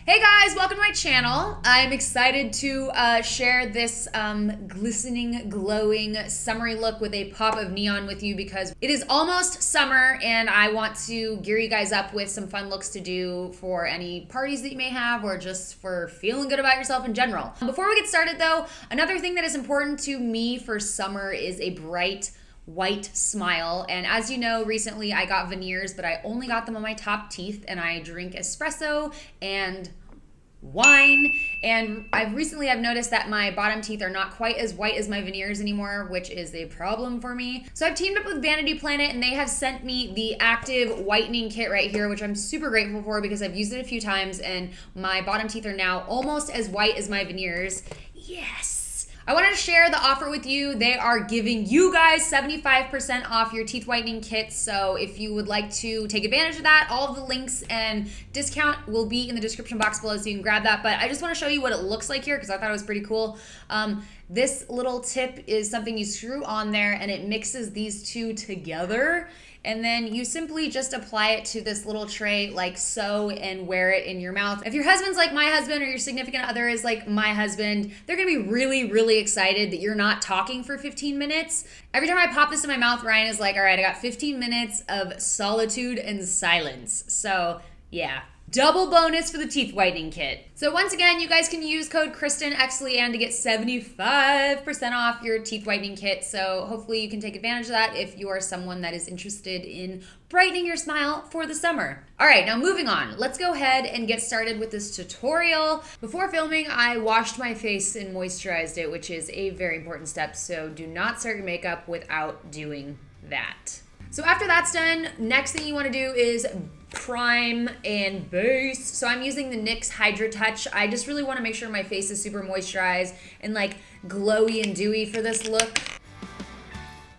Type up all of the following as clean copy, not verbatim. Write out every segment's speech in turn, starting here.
Hey guys, welcome to my channel. I'm excited to share this glistening, glowing, summery look with a pop of neon with you because it is almost summer and I want to gear you guys up with some fun looks to do for any parties that you may have or just for feeling good about yourself in general. Before we get started though, another thing that is important to me for summer is a bright, white smile. And as you know, recently I got veneers, but I only got them on my top teeth, and I drink espresso and wine, and I've noticed that my bottom teeth are not quite as white as my veneers anymore, which is a problem for me. So I've teamed up with Vanity Planet, and they have sent me the active whitening kit right here, which I'm super grateful for because I've used it a few times and my bottom teeth are now almost as white as my veneers. Yes! I wanted to share the offer with you. They are giving you guys 75% off your teeth whitening kits. So if you would like to take advantage of that, all of the links and discount will be in the description box below so you can grab that. But I just want to show you what it looks like here because I thought it was pretty cool. This little tip is something you screw on there and it mixes these two together. And then you simply just apply it to this little tray like so and wear it in your mouth. If your husband's like my husband or your significant other is like my husband, they're gonna be really, really excited that you're not talking for 15 minutes. Every time I pop this in my mouth, Ryan is like, all right, I got 15 minutes of solitude and silence. So yeah. Double bonus for the teeth whitening kit. So once again, you guys can use code KristenLeanneStyle to get 75% off your teeth whitening kit. So hopefully you can take advantage of that if you are someone that is interested in brightening your smile for the summer. All right, now moving on. Let's go ahead and get started with this tutorial. Before filming, I washed my face and moisturized it, which is a very important step. So do not start your makeup without doing that. So after that's done, next thing you want to do is prime and base. So I'm using the NYX Hydra Touch. I just really want to make sure my face is super moisturized and like glowy and dewy for this look.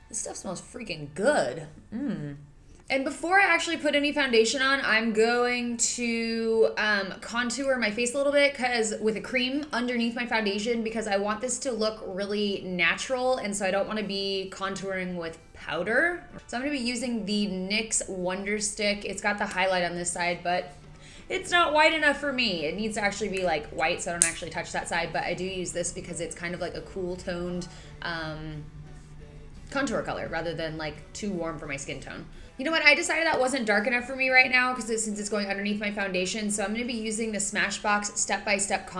This stuff smells freaking good. And before I actually put any foundation on, I'm going to contour my face a little bit with a cream underneath my foundation because I want this to look really natural, and so I don't want to be contouring with powder. So I'm going to be using the NYX Wonder Stick. It's got the highlight on this side, but it's not white enough for me. It needs to actually be like white, so I don't actually touch that side, but I do use this because it's kind of like a cool toned contour color rather than like too warm for my skin tone. You know what, I decided that wasn't dark enough for me right now since it's going underneath my foundation, so I'm going to be using the Smashbox step-by-step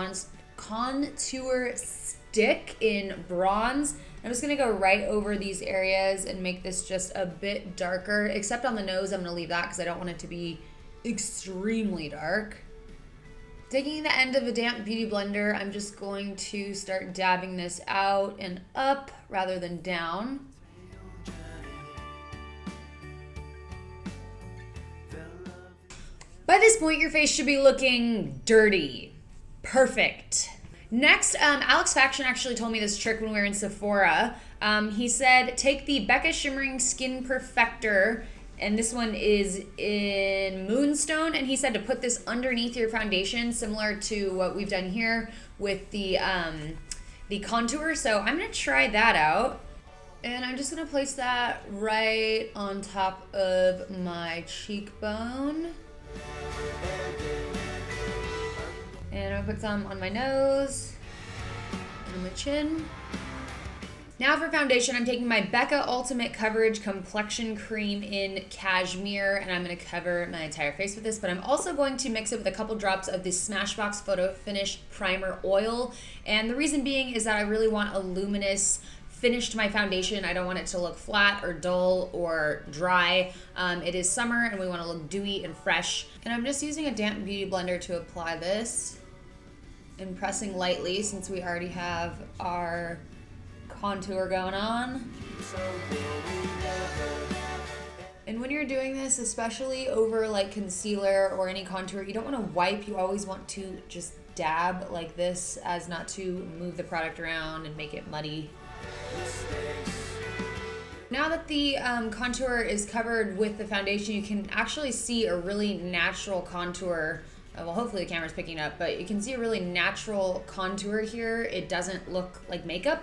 contour stick in bronze. I'm just going to go right over these areas and make this just a bit darker, except on the nose. I'm going to leave that because I don't want it to be extremely dark. Taking the end of a damp beauty blender, I'm just going to start dabbing this out and up rather than down. By this point, your face should be looking dirty. Perfect. Next, Alex Faction actually told me this trick when we were in Sephora. He said, take the BECCA Shimmering Skin Perfector, and this one is in Moonstone, and he said to put this underneath your foundation, similar to what we've done here with the contour. So I'm gonna try that out. And I'm just gonna place that right on top of my cheekbone. And I'll put some on my nose and on my chin. Now for foundation, I'm taking my BECCA Ultimate Coverage Complexion Cream in Cashmere, and I'm going to cover my entire face with this, but I'm also going to mix it with a couple drops of the Smashbox Photo Finish Primer Oil. And the reason being is that I really want a luminous finish to my foundation. I don't want it to look flat or dull or dry. It is summer and we want to look dewy and fresh. And I'm just using a damp beauty blender to apply this and pressing lightly since we already have our contour going on. And when you're doing this, especially over like concealer or any contour, you don't want to wipe. You always want to just dab like this as not to move the product around and make it muddy. Now that the contour is covered with the foundation, you can actually see a really natural contour. Well, hopefully the camera's picking up, but you can see a really natural contour here. It doesn't look like makeup.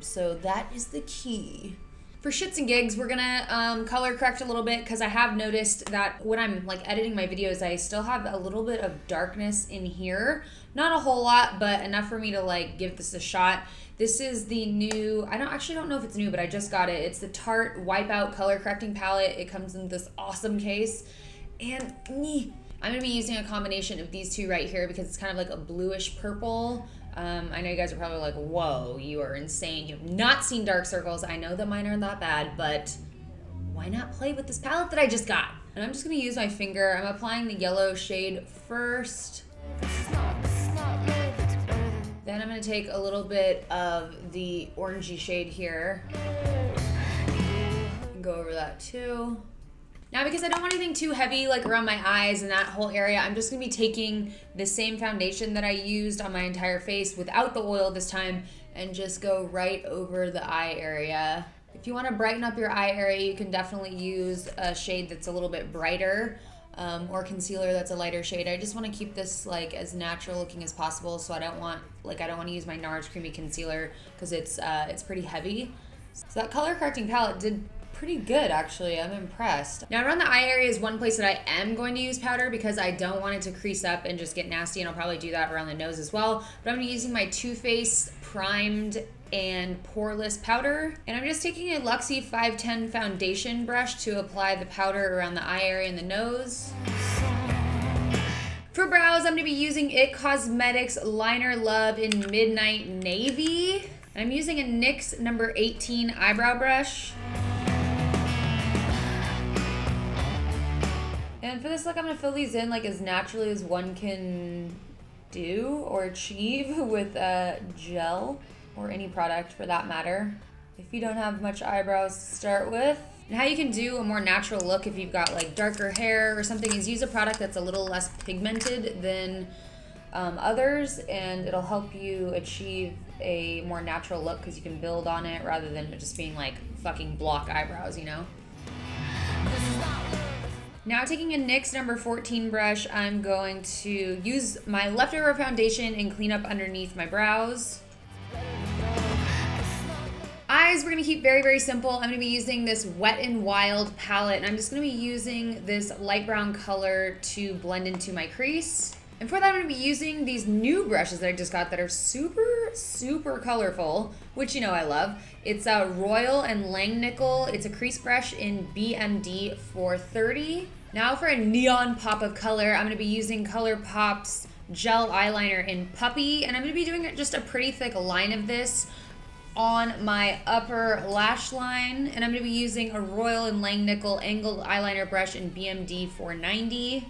So that is the key. For shits and gigs, we're gonna color correct a little bit because I have noticed that when I'm like editing my videos, I still have a little bit of darkness in here. Not a whole lot, but enough for me to like give this a shot. This is the new, I don't know if it's new, but I just got it. It's the Tarte Wipeout color correcting palette. It comes in this awesome case. And I'm gonna be using a combination of these two right here because it's kind of like a bluish purple. I know you guys are probably like, whoa, you are insane. You have not seen dark circles. I know that mine aren't that bad, but why not play with this palette that I just got? And I'm just gonna use my finger. I'm applying the yellow shade first. Then I'm gonna take a little bit of the orangey shade here and go over that too. Now, because I don't want anything too heavy like around my eyes and that whole area, I'm just gonna be taking the same foundation that I used on my entire face without the oil this time and just go right over the eye area. If you wanna brighten up your eye area, you can definitely use a shade that's a little bit brighter or concealer that's a lighter shade. I just wanna keep this like as natural looking as possible, so I don't want to use my NARS Creamy Concealer because it's pretty heavy. So that color correcting palette did pretty good, actually. I'm impressed. Now, around the eye area is one place that I am going to use powder because I don't want it to crease up and just get nasty, and I'll probably do that around the nose as well. But I'm gonna be using my Too Faced Primed and Poreless powder. And I'm just taking a Luxie 510 foundation brush to apply the powder around the eye area and the nose. For brows, I'm gonna be using IT Cosmetics Liner Love in Midnight Navy. And I'm using a NYX number 18 eyebrow brush. And for this look, I'm gonna fill these in like as naturally as one can do or achieve with gel or any product for that matter. If you don't have much eyebrows to start with. And how you can do a more natural look if you've got like darker hair or something is use a product that's a little less pigmented than others, and it'll help you achieve a more natural look because you can build on it rather than it just being like fucking block eyebrows, you know? Now, taking a NYX number 14 brush, I'm going to use my leftover foundation and clean up underneath my brows. Eyes, we're gonna keep very, very simple. I'm gonna be using this Wet n Wild palette, and I'm just gonna be using this light brown color to blend into my crease. And for that, I'm gonna be using these new brushes that I just got that are super, super colorful, which you know I love. It's a Royal and Langnickel. It's a crease brush in BMD 430. Now for a neon pop of color, I'm gonna be using ColourPop's gel eyeliner in Puppy, and I'm gonna be doing just a pretty thick line of this on my upper lash line, and I'm gonna be using a Royal and Langnickel angled eyeliner brush in BMD 490.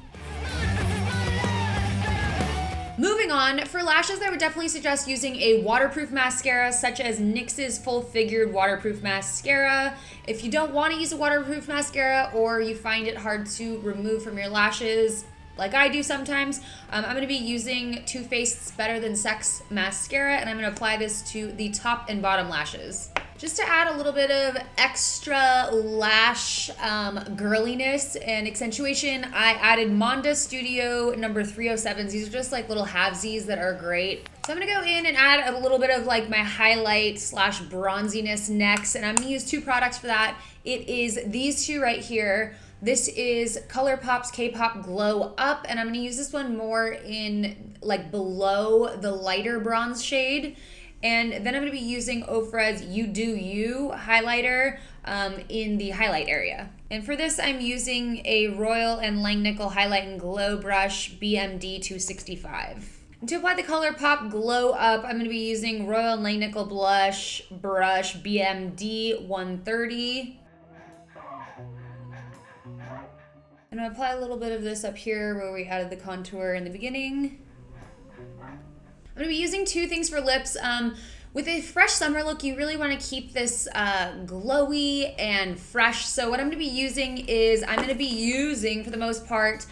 Moving on, for lashes, I would definitely suggest using a waterproof mascara such as NYX's Full Figured Waterproof Mascara. If you don't want to use a waterproof mascara or you find it hard to remove from your lashes, like I do sometimes, I'm going to be using Too Faced's Better Than Sex mascara, and I'm going to apply this to the top and bottom lashes. Just to add a little bit of extra lash girliness and accentuation, I added Monda Studio number 307s. These are just like little halvesies that are great. So I'm gonna go in and add a little bit of like my highlight slash bronziness next, and I'm gonna use two products for that. It is these two right here. This is ColourPop's K-Pop Glow Up, and I'm gonna use this one more in like below the lighter bronze shade. And then I'm gonna be using Ofra's You Do You highlighter in the highlight area. And for this, I'm using a Royal and Langnickel Highlight and Glow Brush BMD 265. And to apply the ColourPop Glow Up, I'm gonna be using Royal and Langnickel Blush Brush BMD 130. And I'll apply a little bit of this up here where we added the contour in the beginning. I'm gonna be using two things for lips. With a fresh summer look, you really wanna keep this glowy and fresh. So what I'm gonna be using is, for the most part,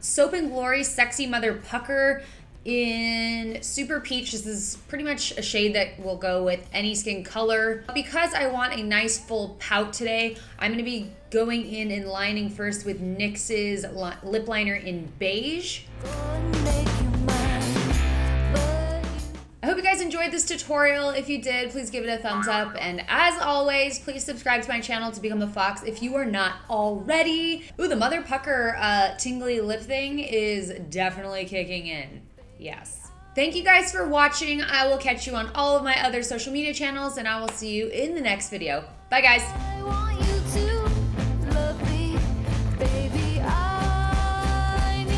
Soap & Glory Sexy Mother Pucker in Super Peach. This is pretty much a shade that will go with any skin color. Because I want a nice full pout today, I'm gonna be going in and lining first with NYX's lip liner in Beige. I hope you guys enjoyed this tutorial. If you did, please give it a thumbs up. And as always, please subscribe to my channel to become a fox if you are not already. Ooh, the Mother Pucker tingly lip thing is definitely kicking in. Yes. Thank you guys for watching. I will catch you on all of my other social media channels, and I will see you in the next video. Bye, guys.